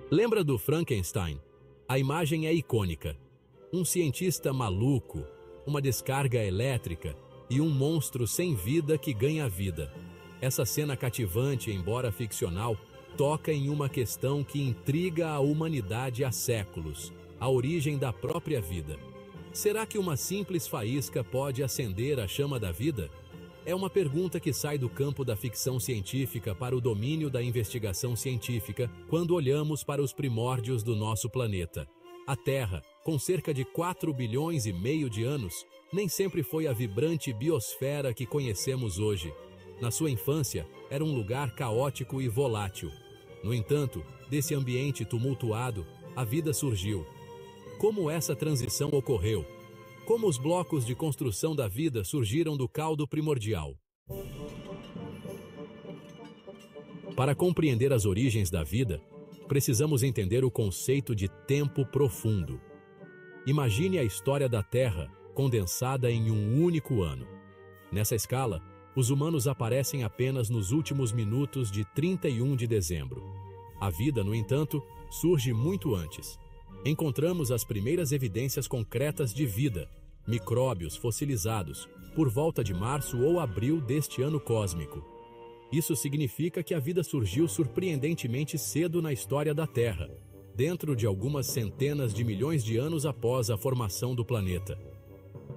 Lembra do Frankenstein? A imagem é icônica. Um cientista maluco, uma descarga elétrica e um monstro sem vida que ganha vida. Essa cena cativante, embora ficcional, toca em uma questão que intriga a humanidade há séculos: a origem da própria vida. Será que uma simples faísca pode acender a chama da vida? É uma pergunta que sai do campo da ficção científica para o domínio da investigação científica quando olhamos para os primórdios do nosso planeta. A Terra, com cerca de 4,5 bilhões de anos, nem sempre foi a vibrante biosfera que conhecemos hoje. Na sua infância, era um lugar caótico e volátil. No entanto, desse ambiente tumultuado, a vida surgiu. Como essa transição ocorreu? Como os blocos de construção da vida surgiram do caldo primordial? Para compreender as origens da vida, precisamos entender o conceito de tempo profundo. Imagine a história da Terra condensada em um único ano. Nessa escala, os humanos aparecem apenas nos últimos minutos de 31 de dezembro. A vida, no entanto, surge muito antes. Encontramos as primeiras evidências concretas de vida, micróbios fossilizados, por volta de março ou abril deste ano cósmico. Isso significa que a vida surgiu surpreendentemente cedo na história da Terra, dentro de algumas centenas de milhões de anos após a formação do planeta.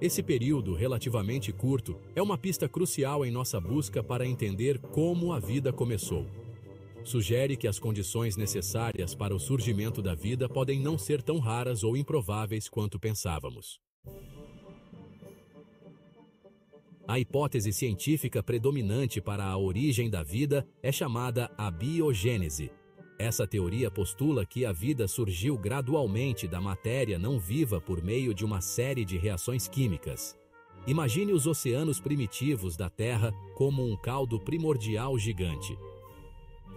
Esse período relativamente curto é uma pista crucial em nossa busca para entender como a vida começou. Sugere que as condições necessárias para o surgimento da vida podem não ser tão raras ou improváveis quanto pensávamos. A hipótese científica predominante para a origem da vida é chamada abiogênese. Essa teoria postula que a vida surgiu gradualmente da matéria não viva por meio de uma série de reações químicas. Imagine os oceanos primitivos da Terra como um caldo primordial gigante.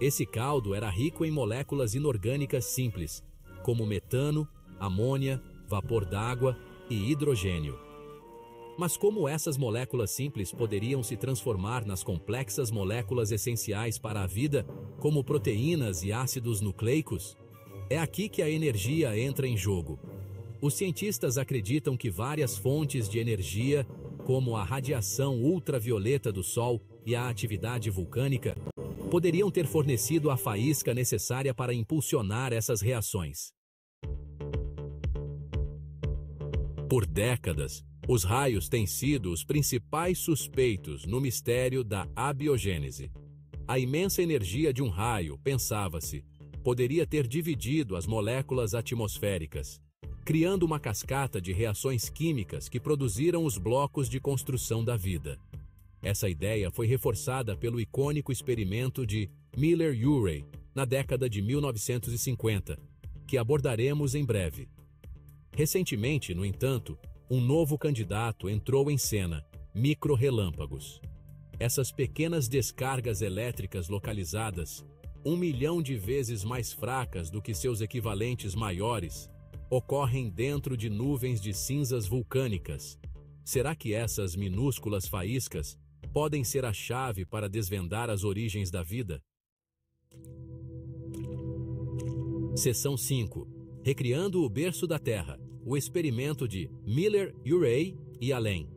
Esse caldo era rico em moléculas inorgânicas simples, como metano, amônia, vapor d'água e hidrogênio. Mas como essas moléculas simples poderiam se transformar nas complexas moléculas essenciais para a vida, como proteínas e ácidos nucleicos? É aqui que a energia entra em jogo. Os cientistas acreditam que várias fontes de energia, como a radiação ultravioleta do Sol e a atividade vulcânica, poderiam ter fornecido a faísca necessária para impulsionar essas reações. Por décadas, os raios têm sido os principais suspeitos no mistério da abiogênese. A imensa energia de um raio, pensava-se, poderia ter dividido as moléculas atmosféricas, criando uma cascata de reações químicas que produziram os blocos de construção da vida. Essa ideia foi reforçada pelo icônico experimento de Miller-Urey, na década de 1950, que abordaremos em breve. Recentemente, no entanto, um novo candidato entrou em cena: microrrelâmpagos. Essas pequenas descargas elétricas localizadas, 1 milhão de vezes mais fracas do que seus equivalentes maiores, ocorrem dentro de nuvens de cinzas vulcânicas. Será que essas minúsculas faíscas podem ser a chave para desvendar as origens da vida? Seção 5. Recriando o berço da Terra. O experimento de Miller-Urey e além.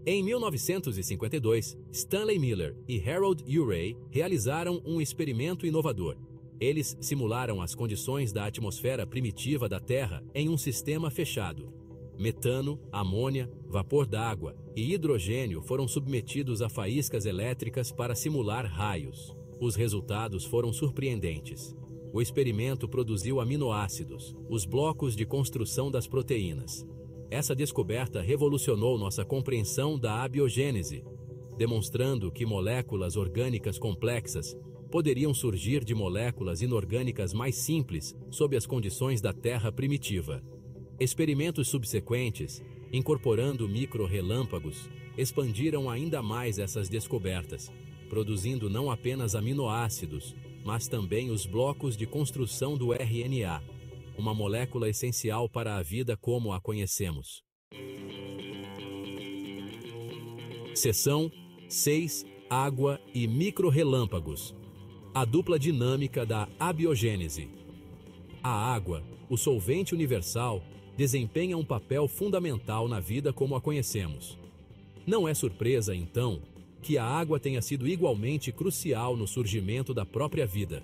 Em 1952, Stanley Miller e Harold Urey realizaram um experimento inovador. Eles simularam as condições da atmosfera primitiva da Terra em um sistema fechado. Metano, amônia, vapor d'água e hidrogênio foram submetidos a faíscas elétricas para simular raios. Os resultados foram surpreendentes. O experimento produziu aminoácidos, os blocos de construção das proteínas. Essa descoberta revolucionou nossa compreensão da abiogênese, demonstrando que moléculas orgânicas complexas poderiam surgir de moléculas inorgânicas mais simples sob as condições da Terra primitiva. Experimentos subsequentes, incorporando microrrelâmpagos, expandiram ainda mais essas descobertas, produzindo não apenas aminoácidos, mas também os blocos de construção do RNA, uma molécula essencial para a vida como a conhecemos. Seção 6. Água e microrrelâmpagos. A dupla dinâmica da abiogênese. A água, o solvente universal, desempenha um papel fundamental na vida como a conhecemos. Não é surpresa, então, que a água tenha sido igualmente crucial no surgimento da própria vida.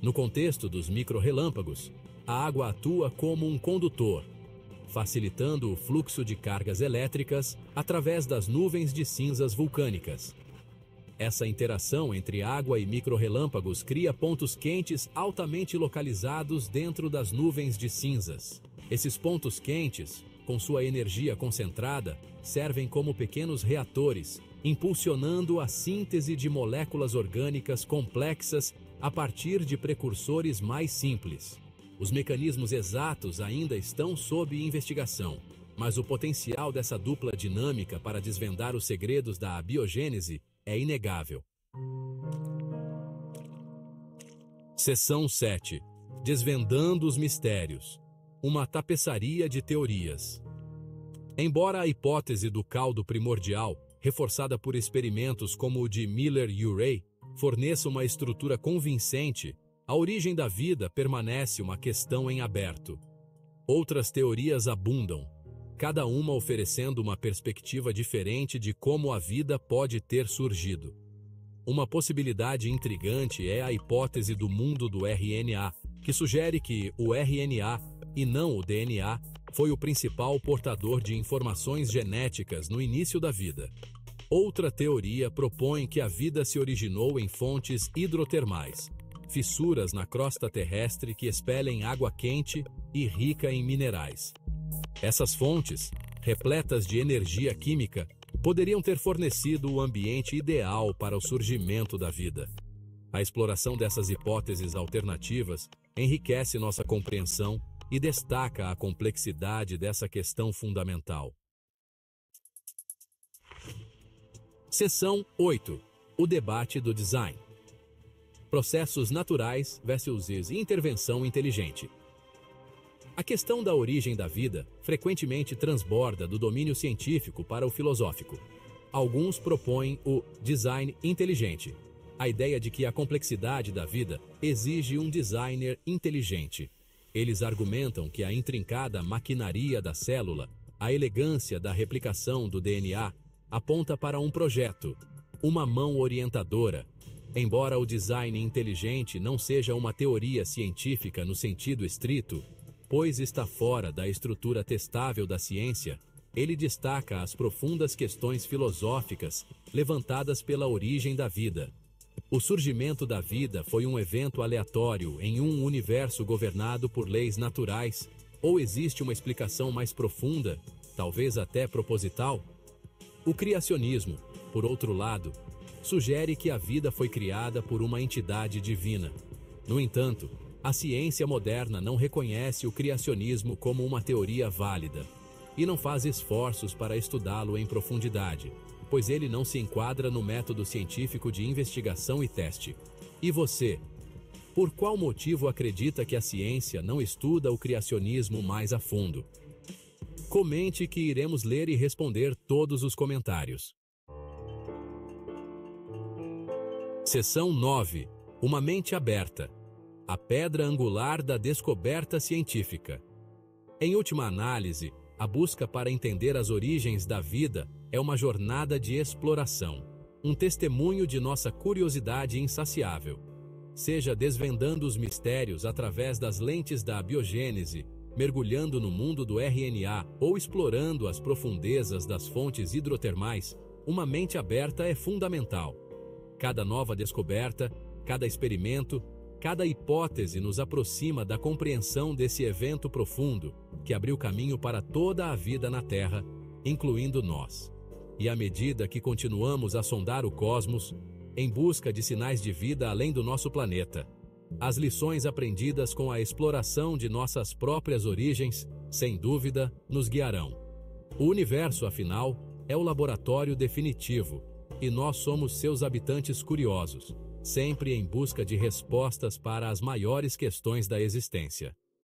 No contexto dos microrrelâmpagos, a água atua como um condutor, facilitando o fluxo de cargas elétricas através das nuvens de cinzas vulcânicas. Essa interação entre água e microrrelâmpagos cria pontos quentes altamente localizados dentro das nuvens de cinzas. Esses pontos quentes, com sua energia concentrada, servem como pequenos reatores, impulsionando a síntese de moléculas orgânicas complexas a partir de precursores mais simples. Os mecanismos exatos ainda estão sob investigação, mas o potencial dessa dupla dinâmica para desvendar os segredos da abiogênese é inegável. Seção 7. Desvendando os mistérios. Uma tapeçaria de teorias. Embora a hipótese do caldo primordial, reforçada por experimentos como o de Miller-Urey, forneça uma estrutura convincente, a origem da vida permanece uma questão em aberto. Outras teorias abundam, cada uma oferecendo uma perspectiva diferente de como a vida pode ter surgido. Uma possibilidade intrigante é a hipótese do mundo do RNA, que sugere que o RNA, e não o DNA, foi o principal portador de informações genéticas no início da vida. Outra teoria propõe que a vida se originou em fontes hidrotermais, fissuras na crosta terrestre que expelem água quente e rica em minerais. Essas fontes, repletas de energia química, poderiam ter fornecido o ambiente ideal para o surgimento da vida. A exploração dessas hipóteses alternativas enriquece nossa compreensão e destaca a complexidade dessa questão fundamental. Seção 8. O debate do design. Processos naturais versus intervenção inteligente. A questão da origem da vida frequentemente transborda do domínio científico para o filosófico. Alguns propõem o design inteligente, a ideia de que a complexidade da vida exige um designer inteligente. Eles argumentam que a intrincada maquinaria da célula, a elegância da replicação do DNA, aponta para um projeto, uma mão orientadora. Embora o design inteligente não seja uma teoria científica no sentido estrito, pois está fora da estrutura testável da ciência, ele destaca as profundas questões filosóficas levantadas pela origem da vida. O surgimento da vida foi um evento aleatório em um universo governado por leis naturais, ou existe uma explicação mais profunda, talvez até proposital? O criacionismo, por outro lado, sugere que a vida foi criada por uma entidade divina. No entanto, a ciência moderna não reconhece o criacionismo como uma teoria válida e não faz esforços para estudá-lo em profundidade, pois ele não se enquadra no método científico de investigação e teste. E você? Por qual motivo acredita que a ciência não estuda o criacionismo mais a fundo? Comente que iremos ler e responder todos os comentários. Seção 9. Uma mente aberta. A pedra angular da descoberta científica. Em última análise, a busca para entender as origens da vida é uma jornada de exploração, um testemunho de nossa curiosidade insaciável. Seja desvendando os mistérios através das lentes da abiogênese, mergulhando no mundo do RNA ou explorando as profundezas das fontes hidrotermais, uma mente aberta é fundamental. Cada nova descoberta, cada experimento, cada hipótese nos aproxima da compreensão desse evento profundo que abriu caminho para toda a vida na Terra, incluindo nós. E à medida que continuamos a sondar o cosmos, em busca de sinais de vida além do nosso planeta, as lições aprendidas com a exploração de nossas próprias origens, sem dúvida, nos guiarão. O universo, afinal, é o laboratório definitivo, e nós somos seus habitantes curiosos, sempre em busca de respostas para as maiores questões da existência.